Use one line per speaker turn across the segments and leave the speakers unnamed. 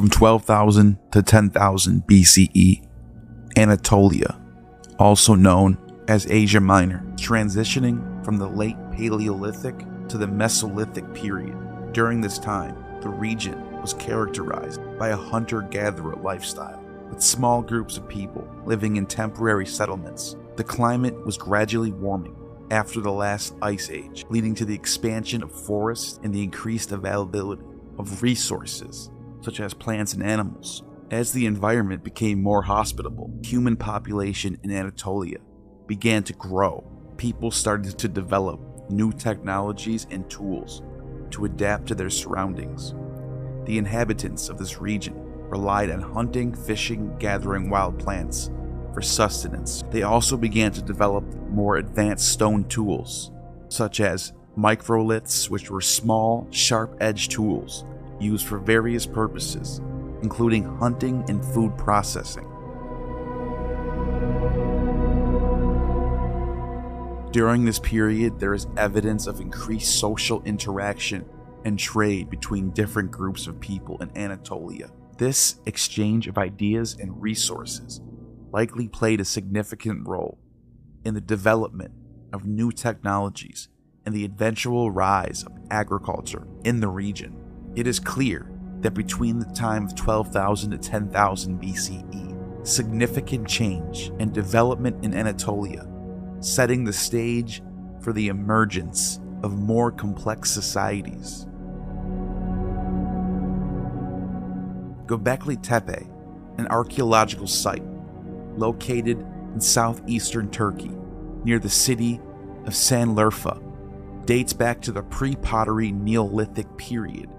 From 12,000 to 10,000 BCE, Anatolia, also known as Asia Minor, transitioning from the late Paleolithic to the Mesolithic period. During this time, the region was characterized by a hunter-gatherer lifestyle, with small groups of people living in temporary settlements. The climate was gradually warming after the last ice age, leading to the expansion of forests and the increased availability of resources, such as plants and animals. As the environment became more hospitable, human population in Anatolia began to grow. People started to develop new technologies and tools to adapt to their surroundings. The inhabitants of this region relied on hunting, fishing, gathering wild plants for sustenance. They also began to develop more advanced stone tools, such as microliths, which were small, sharp-edged tools used for various purposes, including hunting and food processing. During this period, there is evidence of increased social interaction and trade between different groups of people in Anatolia. This exchange of ideas and resources likely played a significant role in the development of new technologies and the eventual rise of agriculture in the region. It is clear that between the time of 12,000 to 10,000 BCE, significant change and development in Anatolia, setting the stage for the emergence of more complex societies. Göbekli Tepe, an archaeological site located in southeastern Turkey near the city of Sanliurfa, dates back to the pre-pottery Neolithic period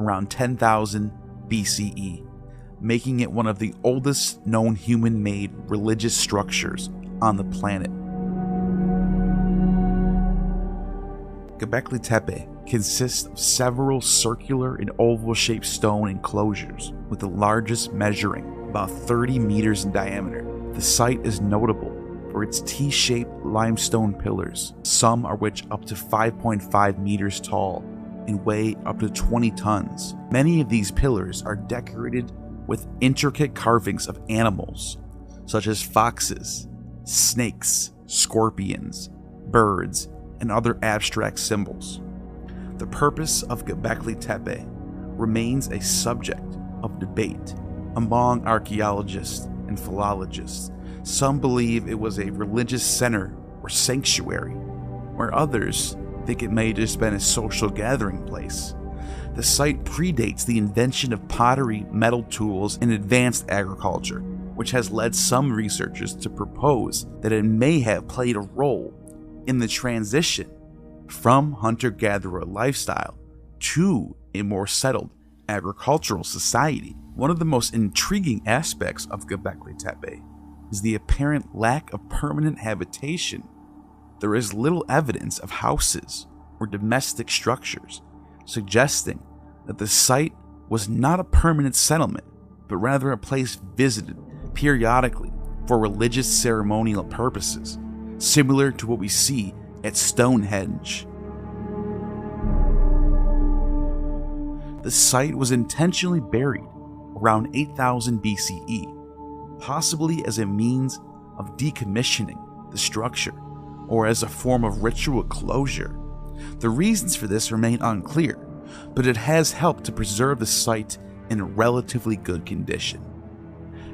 around 10,000 BCE, making it one of the oldest known human-made religious structures on the planet. Göbekli Tepe consists of several circular and oval-shaped stone enclosures, with the largest measuring about 30 meters in diameter. The site is notable for its T-shaped limestone pillars, some are which up to 5.5 meters tall and weigh up to 20 tons. Many of these pillars are decorated with intricate carvings of animals, such as foxes, snakes, scorpions, birds, and other abstract symbols. The purpose of Göbekli Tepe remains a subject of debate among archaeologists and philologists. Some believe it was a religious center or sanctuary, where others think it may have just been a social gathering place. The site predates the invention of pottery, metal tools, and advanced agriculture, which has led some researchers to propose that it may have played a role in the transition from hunter-gatherer lifestyle to a more settled agricultural society. One of the most intriguing aspects of Göbekli Tepe is the apparent lack of permanent habitation. There is little evidence of houses or domestic structures, suggesting that the site was not a permanent settlement, but rather a place visited periodically for religious ceremonial purposes, similar to what we see at Stonehenge. The site was intentionally buried around 8000 BCE, possibly as a means of decommissioning the structure or as a form of ritual closure. The reasons for this remain unclear, but it has helped to preserve the site in relatively good condition.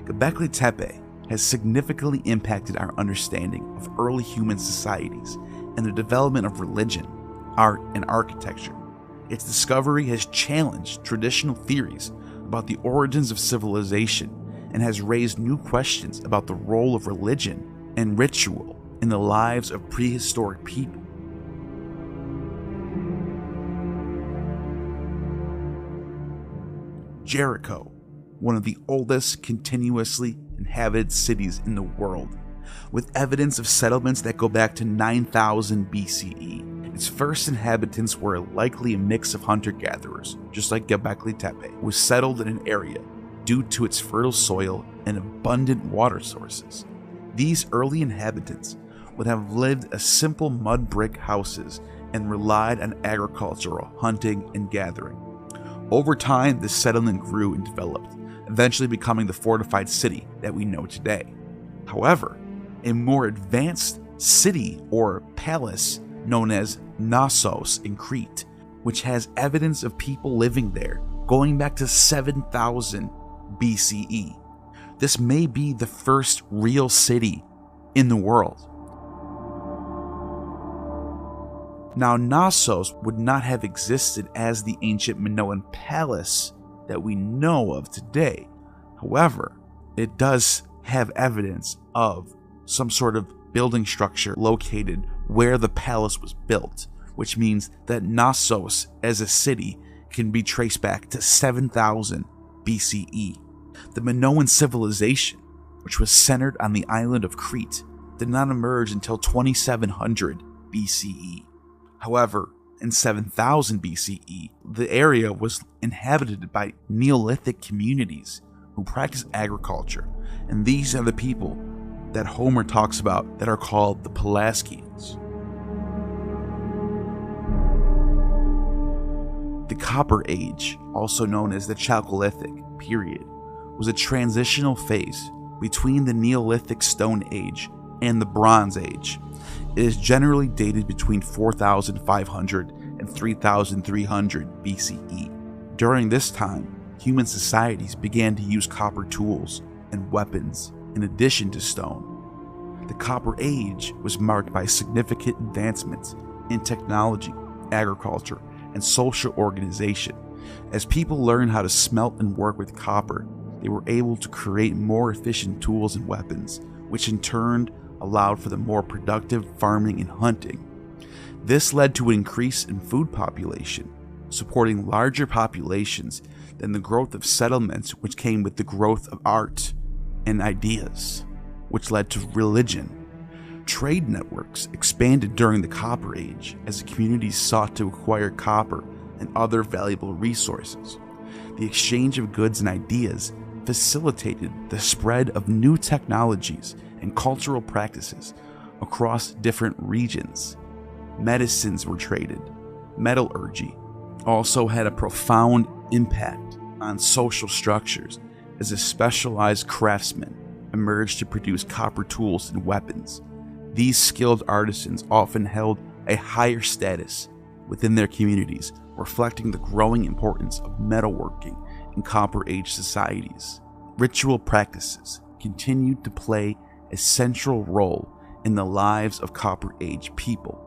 Göbekli Tepe has significantly impacted our understanding of early human societies and the development of religion, art, and architecture. Its discovery has challenged traditional theories about the origins of civilization and has raised new questions about the role of religion and ritual in the lives of prehistoric people. Jericho, one of the oldest continuously inhabited cities in the world, with evidence of settlements that go back to 9000 BCE. Its first inhabitants were likely a mix of hunter-gatherers, just like Göbekli Tepe, was settled in an area due to its fertile soil and abundant water sources. These early inhabitants would have lived as simple mud brick houses and relied on agricultural hunting and gathering. Over time, this settlement grew and developed, eventually becoming the fortified city that we know today. However, a more advanced city or palace known as Knossos in Crete, which has evidence of people living there going back to 7000 BCE. This may be the first real city in the world. Now, Knossos would not have existed as the ancient Minoan palace that we know of today. However, it does have evidence of some sort of building structure located where the palace was built, which means that Knossos as a city can be traced back to 7000 BCE. The Minoan civilization, which was centered on the island of Crete, did not emerge until 2700 BCE. However, in 7000 BCE, the area was inhabited by Neolithic communities who practiced agriculture, and these are the people that Homer talks about that are called the Pelasgians. The Copper Age, also known as the Chalcolithic period, was a transitional phase between the Neolithic Stone Age and the Bronze Age. It is generally dated between 4500 and 3300 BCE. During this time, human societies began to use copper tools and weapons in addition to stone. The Copper Age was marked by significant advancements in technology, agriculture, and social organization. As people learned how to smelt and work with copper, they were able to create more efficient tools and weapons, which in turn allowed for the more productive farming and hunting. This led to an increase in food population, supporting larger populations than the growth of settlements, which came with the growth of art and ideas, which led to religion. Trade networks expanded during the Copper Age as the communities sought to acquire copper and other valuable resources. The exchange of goods and ideas facilitated the spread of new technologies and cultural practices across different regions. Medicines were traded. Metallurgy also had a profound impact on social structures as a specialized craftsman emerged to produce copper tools and weapons. These skilled artisans often held a higher status within their communities, reflecting the growing importance of metalworking in Copper Age societies. Ritual practices continued to play a central role in the lives of Copper Age people.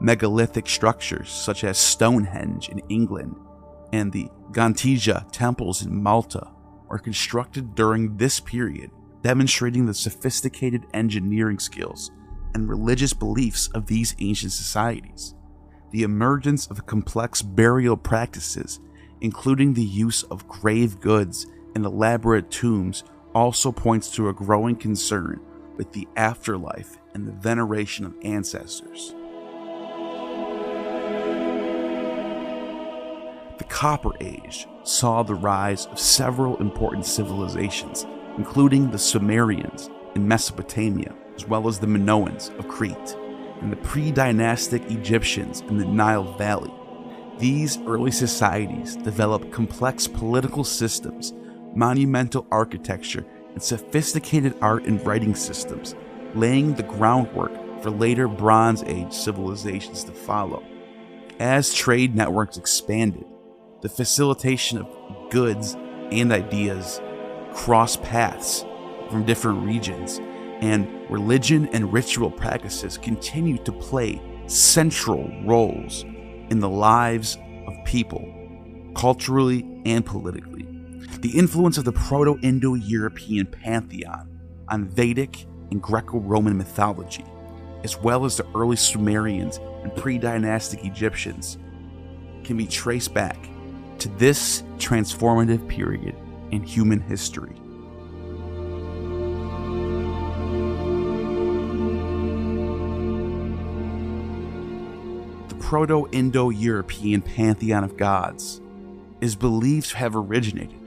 Megalithic structures such as Stonehenge in England and the Gantija temples in Malta were constructed during this period, demonstrating the sophisticated engineering skills and religious beliefs of these ancient societies. The emergence of complex burial practices, including the use of grave goods and elaborate tombs, also points to a growing concern with the afterlife and the veneration of ancestors. The Copper Age saw the rise of several important civilizations, including the Sumerians in Mesopotamia, as well as the Minoans of Crete, and the pre-dynastic Egyptians in the Nile Valley. These early societies developed complex political systems, monumental architecture, and sophisticated art and writing systems, laying the groundwork for later Bronze Age civilizations to follow. As trade networks expanded, the facilitation of goods and ideas crossed paths from different regions, and religion and ritual practices continued to play central roles in the lives of people, culturally and politically. The influence of the Proto-Indo-European pantheon on Vedic and Greco-Roman mythology, as well as the early Sumerians and pre-dynastic Egyptians, can be traced back to this transformative period in human history. Proto-Indo-European pantheon of gods is believed to have originated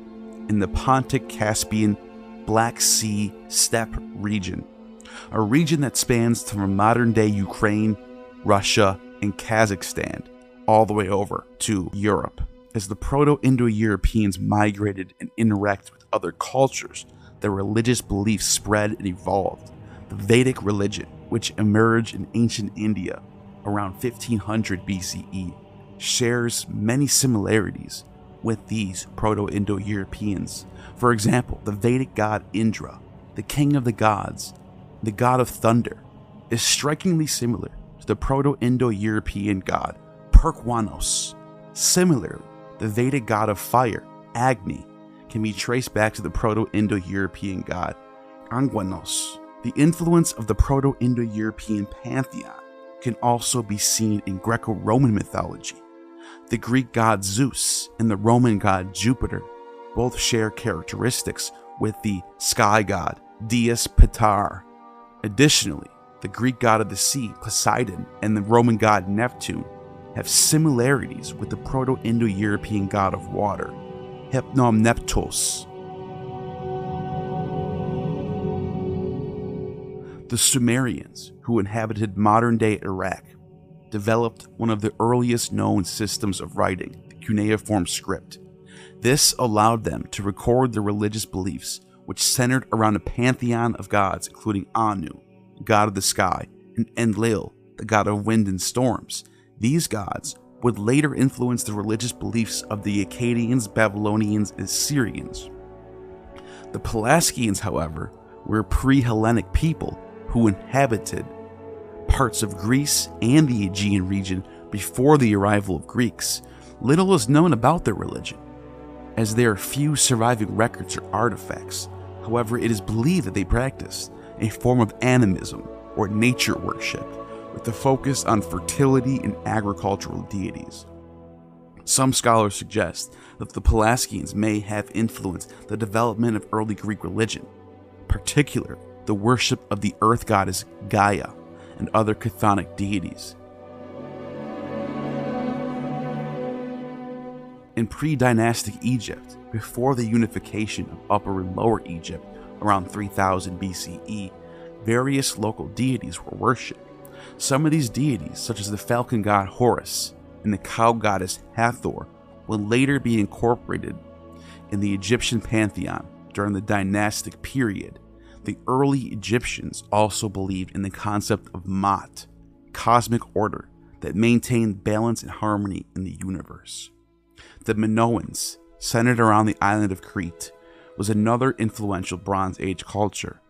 in the Pontic-Caspian Black Sea steppe region, a region that spans from modern-day Ukraine, Russia, and Kazakhstan all the way over to Europe. As the Proto-Indo-Europeans migrated and interacted with other cultures, their religious beliefs spread and evolved. The Vedic religion, which emerged in ancient India around 1500 BCE, shares many similarities with these Proto-Indo-Europeans. For example, the Vedic god Indra, the king of the gods, the god of thunder, is strikingly similar to the Proto-Indo-European god Perkwanos. Similarly, the Vedic god of fire, Agni, can be traced back to the Proto-Indo-European god Angwanos. The influence of the Proto-Indo-European pantheon can also be seen in Greco-Roman mythology. The Greek god Zeus and the Roman god Jupiter both share characteristics with the sky god Dies Pater. Additionally, the Greek god of the sea, Poseidon, and the Roman god Neptune have similarities with the Proto-Indo-European god of water, Hypnomneptos. The Sumerians, who inhabited modern-day Iraq, developed one of the earliest known systems of writing, the cuneiform script. This allowed them to record their religious beliefs, which centered around a pantheon of gods, including Anu, the god of the sky, and Enlil, the god of wind and storms. These gods would later influence the religious beliefs of the Akkadians, Babylonians, and Syrians. The Pelasgians, however, were a pre-Hellenic people who inhabited parts of Greece and the Aegean region before the arrival of Greeks. Little is known about their religion, as there are few surviving records or artifacts. However, it is believed that they practiced a form of animism or nature worship, with a focus on fertility and agricultural deities. Some scholars suggest that the Pelasgians may have influenced the development of early Greek religion, particularly the worship of the earth goddess Gaia and other chthonic deities. In pre-dynastic Egypt, before the unification of Upper and Lower Egypt around 3000 BCE, various local deities were worshipped. Some of these deities, such as the falcon god Horus and the cow goddess Hathor, would later be incorporated in the Egyptian pantheon during the dynastic period. The early Egyptians also believed in the concept of Maat, cosmic order that maintained balance and harmony in the universe. The Minoans, centered around the island of Crete, was another influential Bronze Age culture.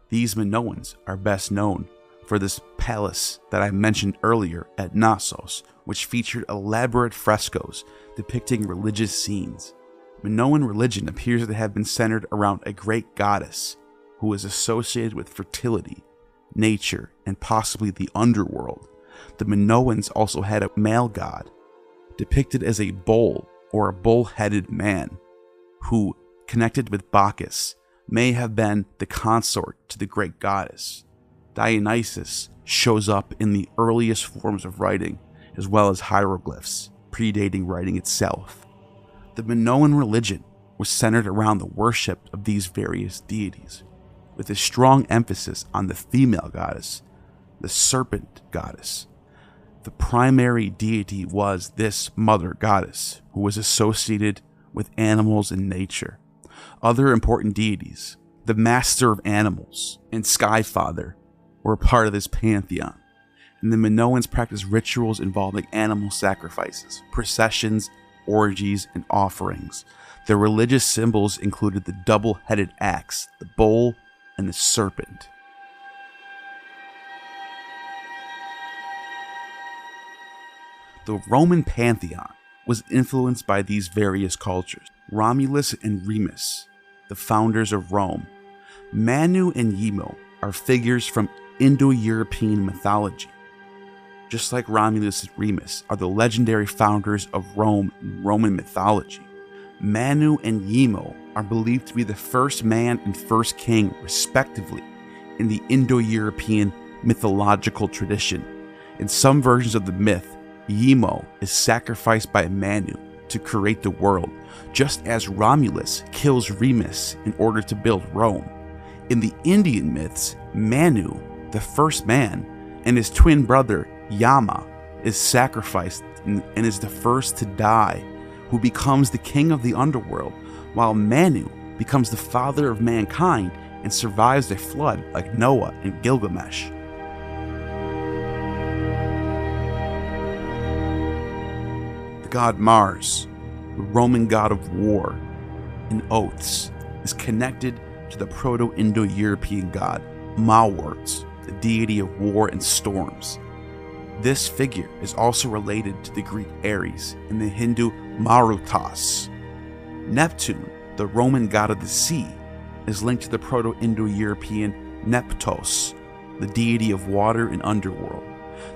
These Minoans are best known for this palace that I mentioned earlier at Knossos, which featured elaborate frescoes depicting religious scenes. Minoan religion appears to have been centered around a great goddess who is associated with fertility, nature, and possibly the underworld. The Minoans also had a male god, depicted as a bull or a bull-headed man, who, connected with Bacchus, may have been the consort to the great goddess. Dionysus shows up in the earliest forms of writing, as well as hieroglyphs, predating writing itself. The Minoan religion was centered around the worship of these various deities, with a strong emphasis on the female goddess, the serpent goddess. The primary deity was this mother goddess, who was associated with animals and nature. Other important deities, the master of animals and sky father, were a part of this pantheon, and the Minoans practiced rituals involving animal sacrifices, processions, orgies, and offerings. Their religious symbols included the double-headed axe, the bull, and the serpent. The Roman pantheon was influenced by these various cultures. Romulus and Remus, the founders of Rome. Manu and Yimo are figures from Indo-European mythology. Just like Romulus and Remus are the legendary founders of Rome in Roman mythology. Manu and Yimo are believed to be the first man and first king, respectively, in the Indo-European mythological tradition. In some versions of the myth, Yimo is sacrificed by Manu to create the world, just as Romulus kills Remus in order to build Rome. In the Indian myths, Manu, the first man, and his twin brother Yama is sacrificed and is the first to die who becomes the king of the underworld, while Manu becomes the father of mankind and survives the flood like Noah and Gilgamesh. The god Mars, the Roman god of war and oaths, is connected to the Proto-Indo-European god Mawart, the deity of war and storms. This figure is also related to the Greek Ares and the Hindu Marutas. Neptune, the Roman god of the sea, is linked to the Proto-Indo-European Neptos, the deity of water and underworld.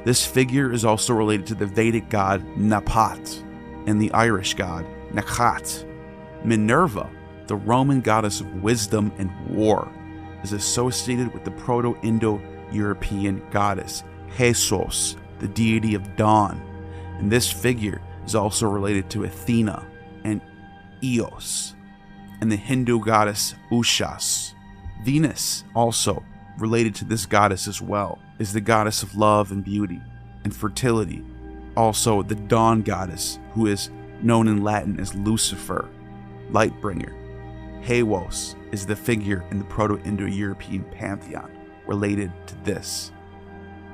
This figure is also related to the Vedic god Napat and the Irish god Nakhat. Minerva, the Roman goddess of wisdom and war, is associated with the Proto-Indo-European goddess Jesus, the deity of dawn, and this figure is also related to Athena and Eos, and the Hindu goddess Ushas. Venus, also related to this goddess as well, is the goddess of love and beauty and fertility, also the dawn goddess, who is known in Latin as Lucifer, Lightbringer. Halos is the figure in the Proto-Indo-European pantheon related to this.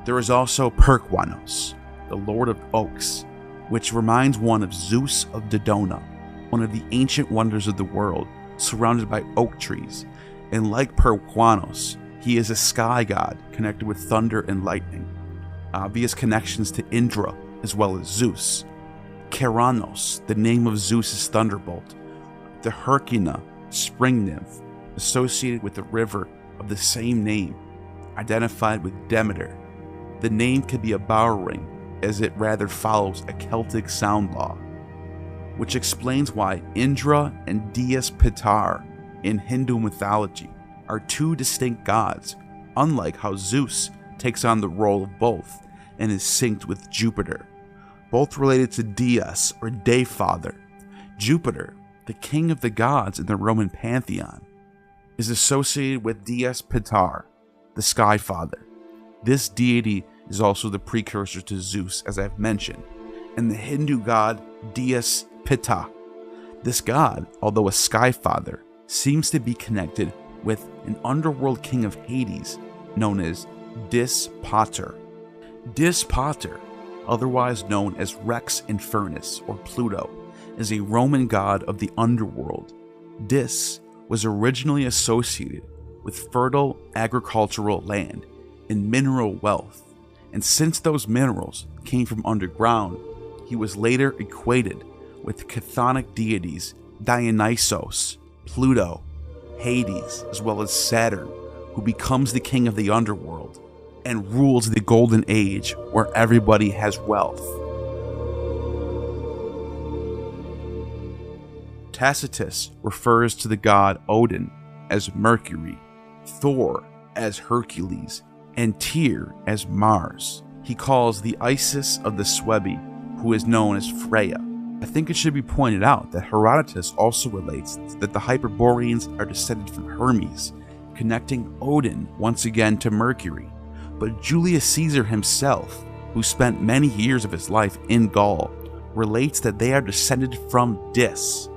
There is also Perkwanos, the Lord of Oaks, which reminds one of Zeus of Dodona, one of the ancient wonders of the world, surrounded by oak trees, and like Perkwanos, he is a sky god connected with thunder and lightning. Obvious connections to Indra as well as Zeus. Keranos, the name of Zeus's thunderbolt. The Herkina, spring nymph, associated with the river of the same name, identified with Demeter. The name could be a borrowing, as it rather follows a Celtic sound law, which explains why Indra and Dies Pitar in Hindu mythology are two distinct gods, unlike how Zeus takes on the role of both and is synced with Jupiter, both related to Dies or Day Father. Jupiter, the king of the gods in the Roman pantheon, is associated with Dies Pitar, the Sky Father. This deity is also the precursor to Zeus, as I've mentioned, and the Hindu god Dies Pitta. This god, although a Sky Father, seems to be connected with an underworld king of Hades known as Dis Pater. Dis Pater, otherwise known as Rex Infernus or Pluto, is a Roman god of the underworld. Dis was originally associated with fertile agricultural land and mineral wealth, and since those minerals came from underground, he was later equated with chthonic deities Dionysos, Pluto, Hades, as well as Saturn, who becomes the king of the underworld and rules the golden age where everybody has wealth. Tacitus refers to the god Odin as Mercury, Thor as Hercules, and Tyr as Mars. He calls the Isis of the Suebi, who is known as Freya. I think it should be pointed out that Herodotus also relates that the Hyperboreans are descended from Hermes, connecting Odin once again to Mercury. But Julius Caesar himself, who spent many years of his life in Gaul, relates that they are descended from Dis.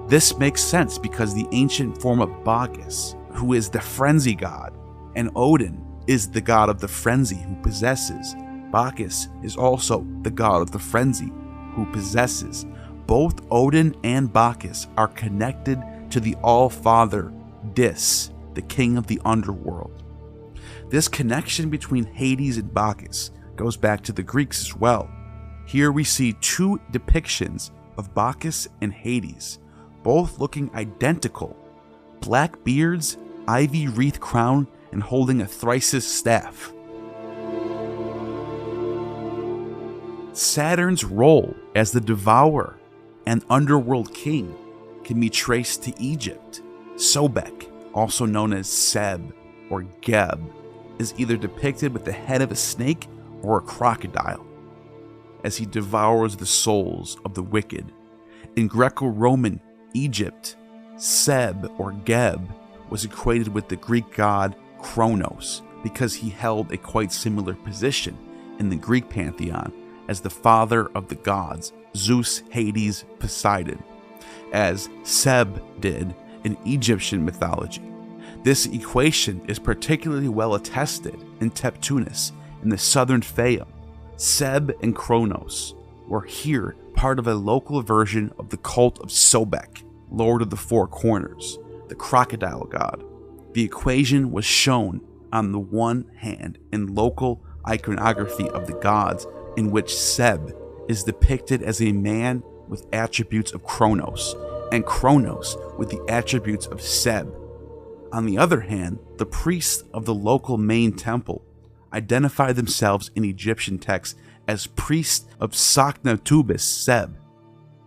This makes sense because the ancient form of Bacchus, who is the frenzy god, and Odin is the god of the frenzy who possesses. Bacchus is also the god of the frenzy who possesses. Both Odin and Bacchus are connected to the All-Father Dis, the king of the underworld. This connection between Hades and Bacchus goes back to the Greeks as well. Here we see two depictions of Bacchus and Hades, both looking identical. Black beards, ivy wreath crown, and holding a thyrsus staff. Saturn's role as the devourer and underworld king can be traced to Egypt. Sobek, also known as Seb or Geb, is either depicted with the head of a snake or a crocodile, as he devours the souls of the wicked. In Greco-Roman Egypt, Seb or Geb was equated with the Greek god Kronos because he held a quite similar position in the Greek pantheon as the father of the gods, Zeus, Hades, Poseidon, as Seb did in Egyptian mythology. This equation is particularly well attested in Neptunus in the southern Fayum. Seb and Kronos were here part of a local version of the cult of Sobek, Lord of the Four Corners, the crocodile god. The equation was shown on the one hand in local iconography of the gods, in which Seb is depicted as a man with attributes of Kronos, and Kronos with the attributes of Seb. On the other hand, the priests of the local main temple identify themselves in Egyptian texts as priests of Sakneptubis Seb,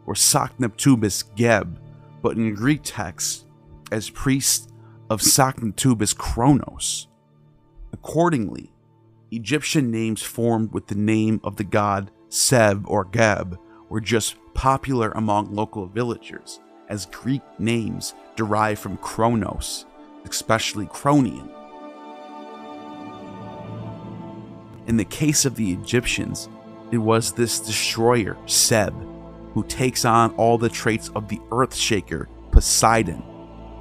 or Sakneptubis Geb, but in Greek texts as priests of Sakneptubis Kronos. Accordingly, Egyptian names formed with the name of the god Seb or Geb were just popular among local villagers, as Greek names derive from Kronos, especially Cronian. In the case of the Egyptians, it was this destroyer, Seb, who takes on all the traits of the Earthshaker, Poseidon,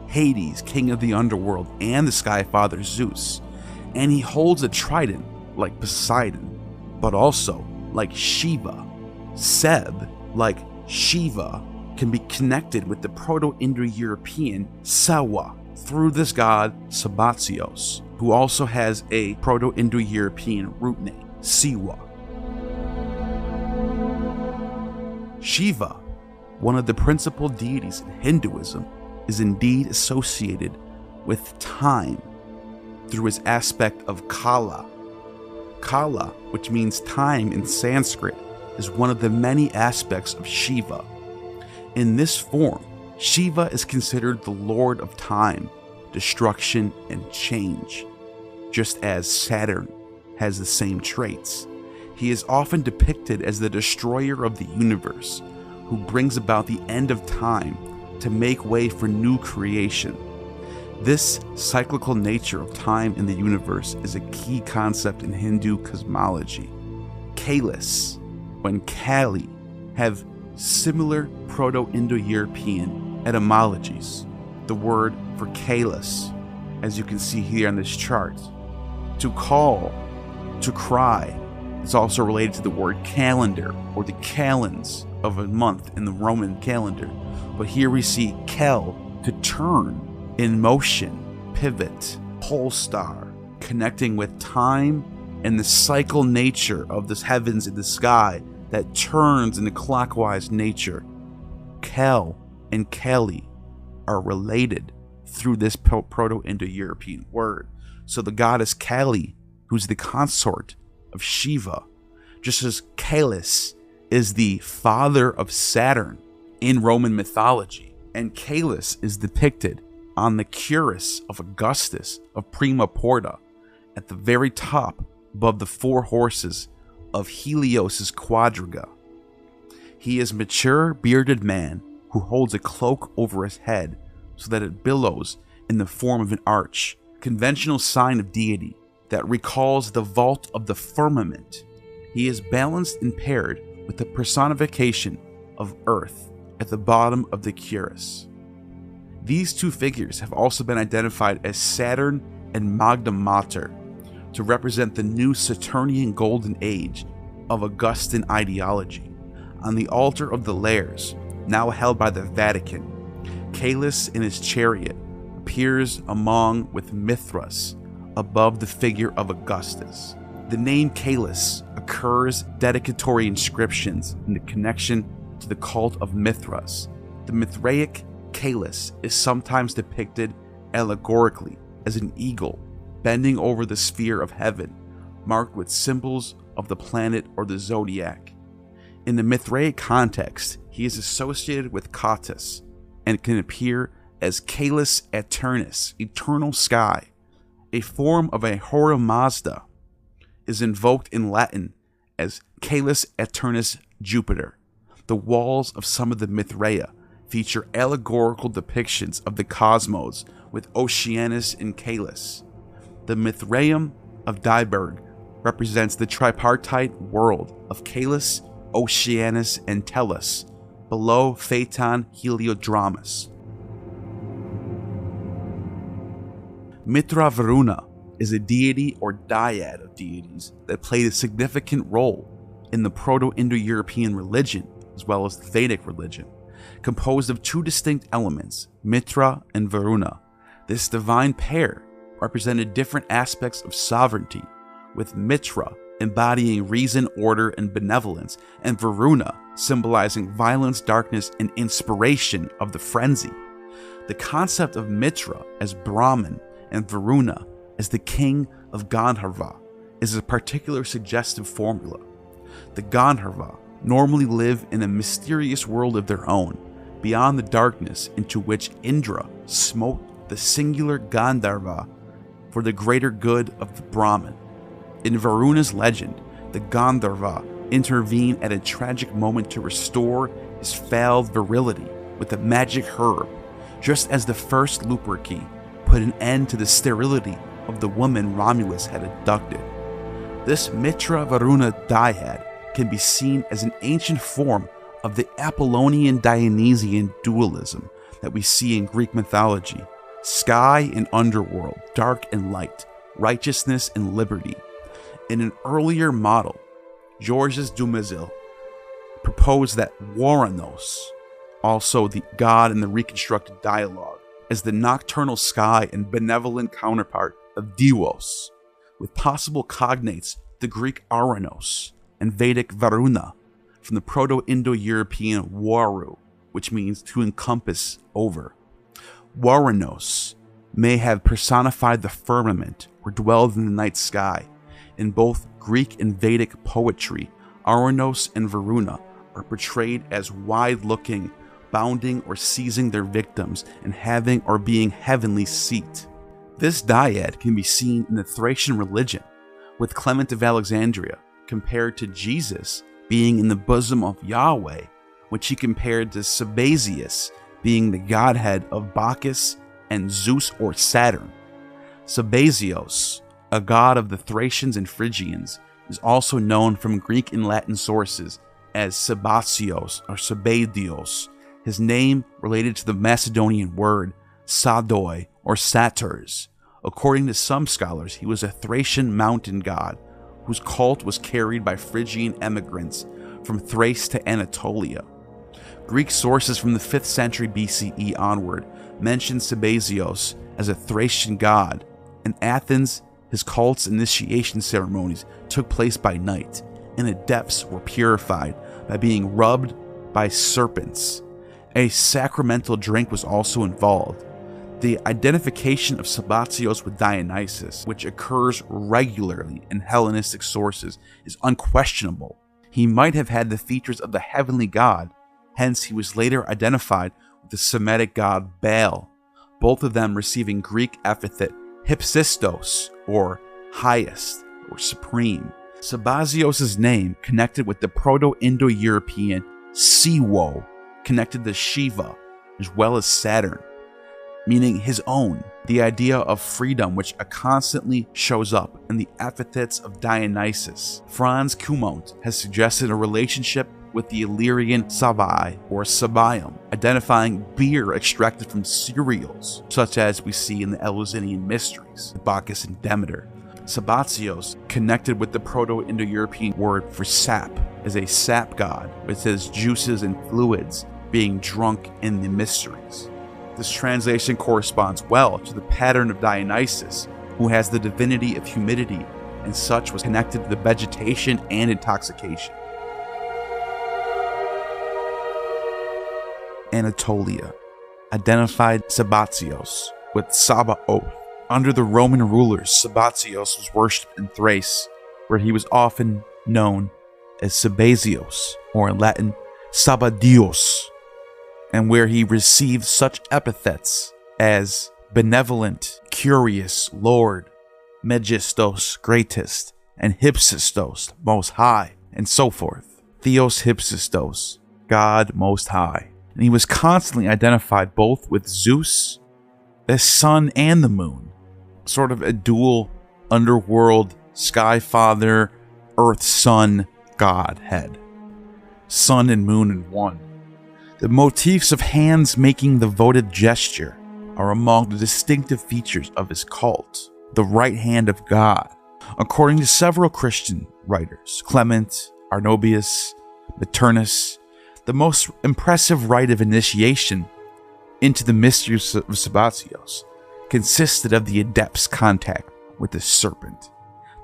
Hades, king of the underworld, and the Sky Father Zeus, and he holds a trident like Poseidon, but also like Shiva. Seb, like Shiva, can be connected with the Proto-Indo-European Sewa through this god Sabazios, who also has a Proto-Indo-European root name, Siwa. Shiva, one of the principal deities in Hinduism, is indeed associated with time through his aspect of Kala. Kala, which means time in Sanskrit, is one of the many aspects of Shiva. In this form, Shiva is considered the lord of time, destruction, and change, just as Saturn has the same traits. He is often depicted as the destroyer of the universe, who brings about the end of time to make way for new creation. This cyclical nature of time in the universe is a key concept in Hindu cosmology. Kalis and Kali have similar Proto-Indo-European etymologies. The word for Kalis, as you can see here on this chart, to call, to cry, is also related to the word calendar, or the kalends of a month in the Roman calendar. But here we see kel, to turn, in motion, pivot, pole star, connecting with time and the cycle nature of the heavens in the sky that turns in a clockwise nature. Kel and Kali are related through this Proto-Indo-European word. So the goddess Kali, who's the consort of Shiva, just as Kalis is the father of Saturn in Roman mythology, and Kalis is depicted on the cuirass of Augustus of Prima Porta, at the very top above the four horses of Helios's quadriga. He is a mature, bearded man who holds a cloak over his head so that it billows in the form of an arch, conventional sign of deity that recalls the vault of the firmament. He is balanced and paired with the personification of Earth at the bottom of the cuirass. These two figures have also been identified as Saturn and Magna Mater to represent the new Saturnian golden age of Augustan ideology. On the altar of the Lares, now held by the Vatican, Kalis in his chariot appears among with Mithras above the figure of Augustus. The name Kalis occurs dedicatory inscriptions in the connection to the cult of Mithras. The Mithraic Kalis is sometimes depicted allegorically as an eagle bending over the sphere of heaven, marked with symbols of the planet or the zodiac. In the Mithraic context, he is associated with Cottus and can appear as Caelus Aeternus, eternal sky. A form of Ahura Mazda is invoked in Latin as Caelus Aeternus Jupiter. The walls of some of the Mithraea feature allegorical depictions of the cosmos with Oceanus and Caelus. The Mithraeum of Dieburg represents the tripartite world of Caelus, Oceanus, and Tellus, below Phaeton Heliodramus. Mitra Varuna is a deity or dyad of deities that played a significant role in the Proto-Indo-European religion as well as the Vedic religion, composed of two distinct elements, Mitra and Varuna. This divine pair represented different aspects of sovereignty, with Mitra embodying reason, order, and benevolence, and Varuna symbolizing violence, darkness, and inspiration of the frenzy. The concept of Mitra as Brahman and Varuna as the king of Gandharva is a particular suggestive formula. The Gandharva normally live in a mysterious world of their own, beyond the darkness into which Indra smote the singular Gandharva for the greater good of the Brahman. In Varuna's legend, the Gandharva intervene at a tragic moment to restore his failed virility with a magic herb, just as the first Luperci put an end to the sterility of the woman Romulus had abducted. This Mitra Varuna dyad can be seen as an ancient form of the Apollonian Dionysian dualism that we see in Greek mythology: sky and underworld, dark and light, righteousness and liberty. In an earlier model, Georges Dumézil proposed that Waranos, also the god in the reconstructed dialogue, as the nocturnal sky and benevolent counterpart of Dios, with possible cognates the Greek Aranos and Vedic Varuna from the Proto-Indo-European Waru, which means to encompass over. Waranos may have personified the firmament or dwelled in the night sky. In both Greek and Vedic poetry, Aranos and Varuna are portrayed as wide-looking, bounding or seizing their victims, and having or being heavenly seat. This dyad can be seen in the Thracian religion, with Clement of Alexandria compared to Jesus being in the bosom of Yahweh, which he compared to Sabazius being the godhead of Bacchus and Zeus or Saturn. Sabazios, a god of the Thracians and Phrygians, is also known from Greek and Latin sources as Sabasios or Sabadios, his name related to the Macedonian word Sadoi or Satyrs. According to some scholars, he was a Thracian mountain god whose cult was carried by Phrygian emigrants from Thrace to Anatolia. Greek sources from the 5th century BCE onward mention Sabazios as a Thracian god. In Athens, his cult's initiation ceremonies took place by night, and the depths were purified by being rubbed by serpents. A sacramental drink was also involved. The identification of Sabazios with Dionysus, which occurs regularly in Hellenistic sources, is unquestionable. He might have had the features of the heavenly god, hence he was later identified with the Semitic god Baal, both of them receiving Greek epithet Hypsistos, or highest, or supreme. Sabazios' name connected with the Proto-Indo-European Siwo, connected to Shiva, as well as Saturn, meaning his own, the idea of freedom which constantly shows up in the epithets of Dionysus. Franz Cumont has suggested a relationship with the Illyrian Sabai or Sabayum, identifying beer extracted from cereals, such as we see in the Eleusinian mysteries, Bacchus and Demeter. Sabazios connected with the Proto-Indo-European word for sap as a sap god, with his juices and fluids being drunk in the mysteries. This translation corresponds well to the pattern of Dionysus, who has the divinity of humidity and such was connected to the vegetation and intoxication. Anatolia identified Sabazios with Sabaoth. Under the Roman rulers, Sabazios was worshipped in Thrace, where he was often known as Sabazios, or in Latin, Sabadios, and where he received such epithets as benevolent, curious, Lord, Megistos, greatest, and Hypsistos, most high, and so forth. Theos Hypsistos, God most high. And he was constantly identified both with Zeus, the sun, and the moon, sort of a dual underworld Sky Father, Earth Sun, Godhead. Sun and moon in one. The motifs of hands making the votive gesture are among the distinctive features of his cult, the right hand of God. According to several Christian writers, Clement, Arnobius, Maternus, the most impressive rite of initiation into the mysteries of Sabbatios consisted of the adept's contact with the serpent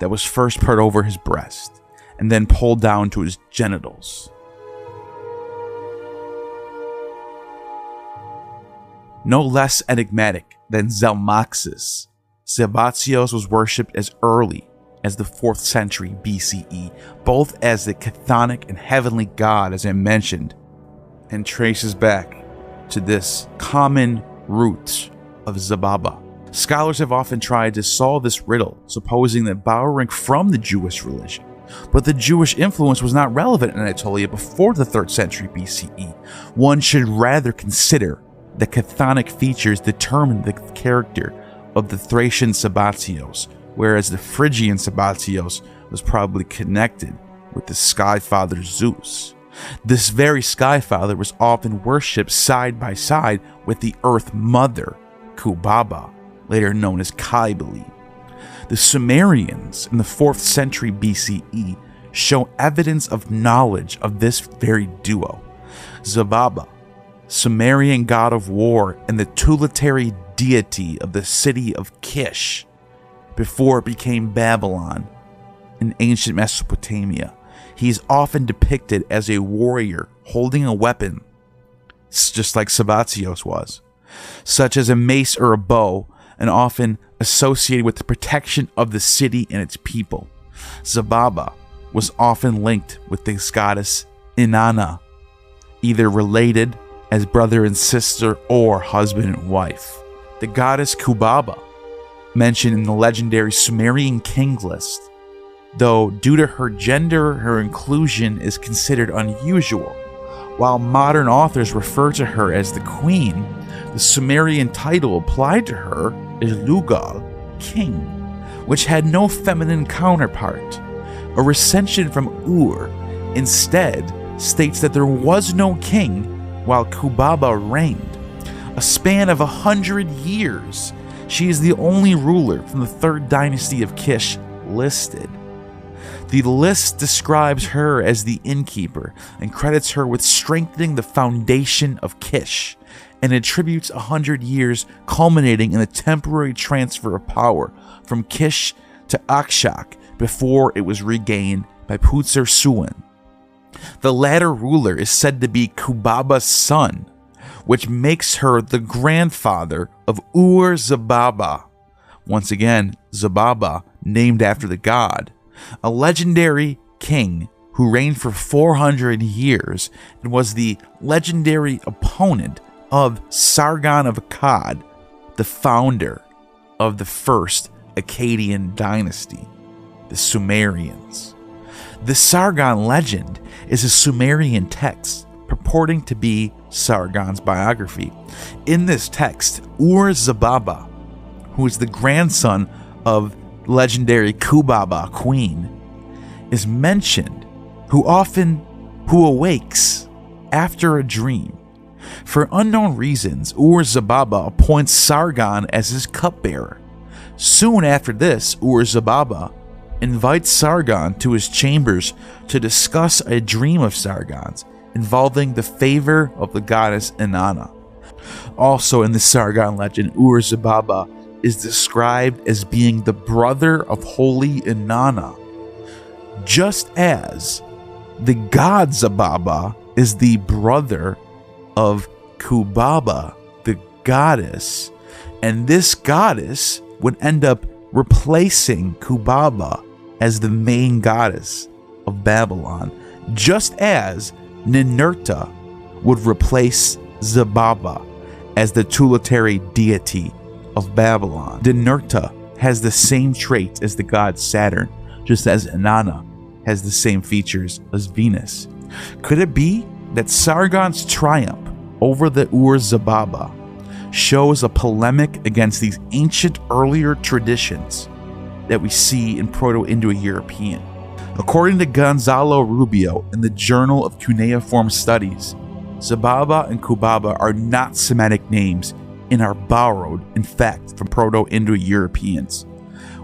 that was first put over his breast and then pulled down to his genitals. No less enigmatic than Zalmoxis, Sabbatios was worshipped as early as the 4th century BCE, both as the chthonic and heavenly god, as I mentioned, and traces back to this common root of Zababa. Scholars have often tried to solve this riddle, supposing that borrowing from the Jewish religion, but the Jewish influence was not relevant in Anatolia before the 3rd century BCE. One should rather consider the chthonic features determine the character of the Thracian Sabbatios, whereas the Phrygian Sabbatios was probably connected with the sky father Zeus. This very sky father was often worshipped side by side with the earth mother, Kubaba, later known as Cybele. The Sumerians in the 4th century BCE show evidence of knowledge of this very duo. Zababa, Sumerian god of war and the tutelary deity of the city of Kish, before it became Babylon in ancient Mesopotamia. He is often depicted as a warrior holding a weapon, just like Sabbatios was, such as a mace or a bow, and often associated with the protection of the city and its people. Zababa was often linked with the goddess Inanna, either related as brother and sister or husband and wife. The goddess Kubaba, mentioned in the legendary Sumerian king list, though due to her gender, her inclusion is considered unusual. While modern authors refer to her as the queen, the Sumerian title applied to her is Lugal, king, which had no feminine counterpart. A recension from Ur instead states that there was no king while Kubaba reigned. A span of 100 years, she is the only ruler from the 3rd dynasty of Kish listed. The list describes her as the innkeeper and credits her with strengthening the foundation of Kish, and attributes 100 years culminating in the temporary transfer of power from Kish to Akshak before it was regained by Putzer Suan. The latter ruler is said to be Kubaba's son, which makes her the grandfather of Ur-Zababa. Once again, Zababa, named after the god, a legendary king who reigned for 400 years and was the legendary opponent of Sargon of Akkad, the founder of the first Akkadian dynasty, the Sumerians. The Sargon legend is a Sumerian text purporting to be Sargon's biography. In this text, Ur-Zababa, who is the grandson of legendary Kubaba queen, is mentioned, who awakes after a dream. For unknown reasons, Ur-Zababa appoints Sargon as his cupbearer. Soon after this, Ur-Zababa invites Sargon to his chambers to discuss a dream of Sargon's involving the favor of the goddess Inanna. Also in the Sargon legend, Ur-Zababa is described as being the brother of holy Inanna, just as the god Zababa is the brother of Kubaba, the goddess, and this goddess would end up replacing Kubaba as the main goddess of Babylon, just as Ninurta would replace Zababa as the tutelary deity of Babylon. Ninurta has the same traits as the god Saturn, just as Inanna has the same features as Venus. Could it be that Sargon's triumph over the Ur-Zababa shows a polemic against these ancient earlier traditions that we see in Proto-Indo-European. According to Gonzalo Rubio in the Journal of Cuneiform Studies, Zababa and Kubaba are not Semitic names and are borrowed, in fact, from Proto-Indo-Europeans,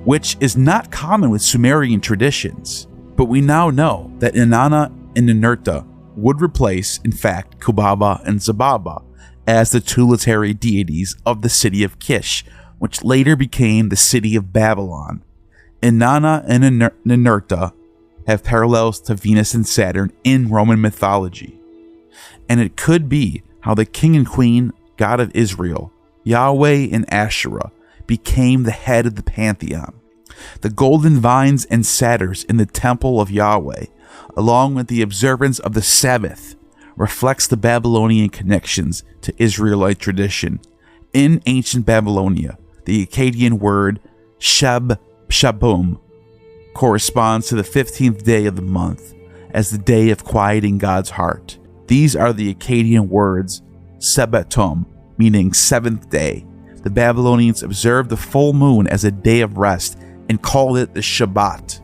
which is not common with Sumerian traditions. But we now know that Inanna and Ninurta would replace, in fact, Kubaba and Zababa as the tutelary deities of the city of Kish, which later became the city of Babylon. Inanna and Ninurta have parallels to Venus and Saturn in Roman mythology. And it could be how the king and queen, God of Israel, Yahweh and Asherah, became the head of the pantheon. The golden vines and satyrs in the temple of Yahweh, along with the observance of the Sabbath, reflects the Babylonian connections to Israelite tradition. In ancient Babylonia, the Akkadian word Shabum corresponds to the 15th day of the month as the day of quieting God's heart. These are the Akkadian words Sebbatum, meaning seventh day. The Babylonians observed the full moon as a day of rest and called it the Shabbat.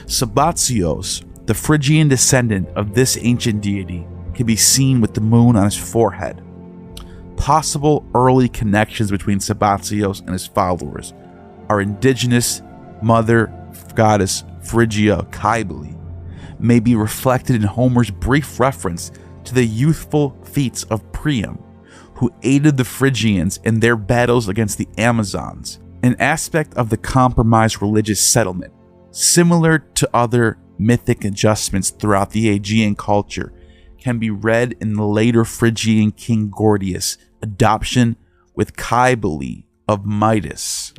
Sabbatios, the Phrygian descendant of this ancient deity, can be seen with the moon on his forehead. Possible early connections between Sabbatios and his followers are indigenous mother goddess Phrygia Cybele, may be reflected in Homer's brief reference to the youthful feats of Priam, who aided the Phrygians in their battles against the Amazons, an aspect of the compromised religious settlement, similar to other mythic adjustments throughout the Aegean culture, can be read in the later Phrygian king Gordius' adoption with Cybele of Midas.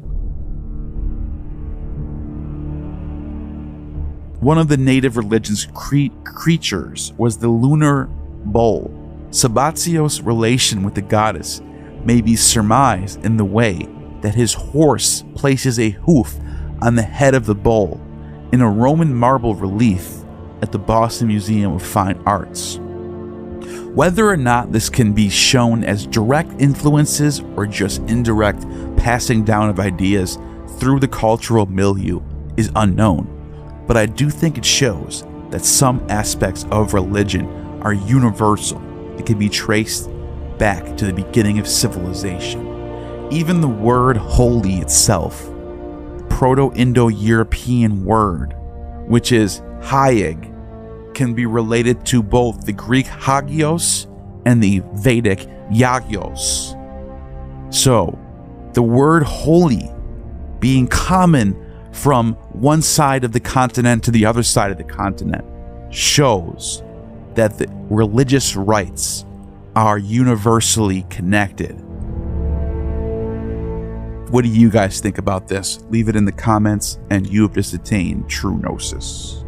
One of the native religion's creatures was the lunar bull. Sabbatios' relation with the goddess may be surmised in the way that his horse places a hoof on the head of the bull in a Roman marble relief at the Boston Museum of Fine Arts. Whether or not this can be shown as direct influences or just indirect passing down of ideas through the cultural milieu is unknown, but I do think it shows that some aspects of religion are universal and can be traced back to the beginning of civilization. Even the word holy itself, the Proto-Indo-European word, which is hayeg, can be related to both the Greek hagios and the Vedic yagios. So, the word holy being common from one side of the continent to the other side of the continent shows that the religious rites are universally connected. What do you guys think about this? Leave it in the comments, and you have just attained true gnosis.